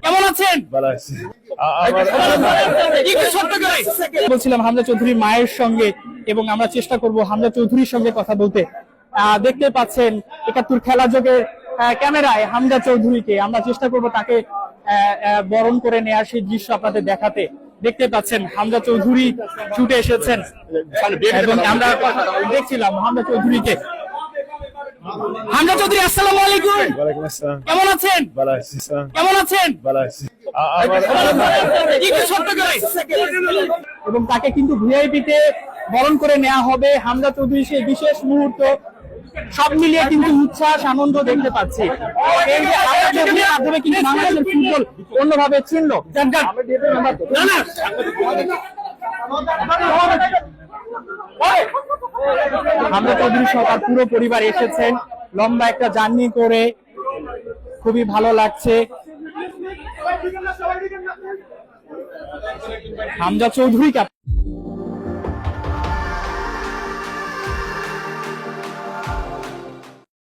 কেমন আছেন? বলছিলাম হামজা চৌধুরীর মায়ের সঙ্গে, এবং আমরা চেষ্টা করব হামজা চৌধুরীর সঙ্গে কথা বলতে। দেখতে পাচ্ছেন ৭১ খেলা যোগের ক্যামেরায় হামজা চৌধুরীকে, আমরা চেষ্টা করব তাকে বরণ করে নেওয়ার সেই দৃশ্য আপনাদের দেখাতে। দেখতে পাচ্ছেন হামজা চৌধুরী ছুটে এসেছেন এবং আমরা দেখছিলাম হামজা চৌধুরীকে। হামজা চৌধুরী, আসসালামু আলাইকুম। ওয়ালাইকুম আসসালাম। কেমন আছেন? ভালো আছি। কেমন আছেন? ভালো আছি। এবং তাকে কিন্তু ভিআইপিতে বরণ করে নেওয়া হবে। হামজা চৌধুরী সেই বিশেষ মুহূর্ত, সব মিলিয়ে কিন্তু উচ্ছ্বাস আনন্দ দেখতে পাচ্ছি। এই যে হামজা চৌধুরীর মাধ্যমে কিন্তু বাংলাদেশের ফুটবল অন্যভাবে চিনল। হামজা চৌধুরী সহ তার পুরো পরিবার এসেছেন লম্বা একটা জার্নি করে, খুবই ভালো লাগছে। হামজা চৌধুরী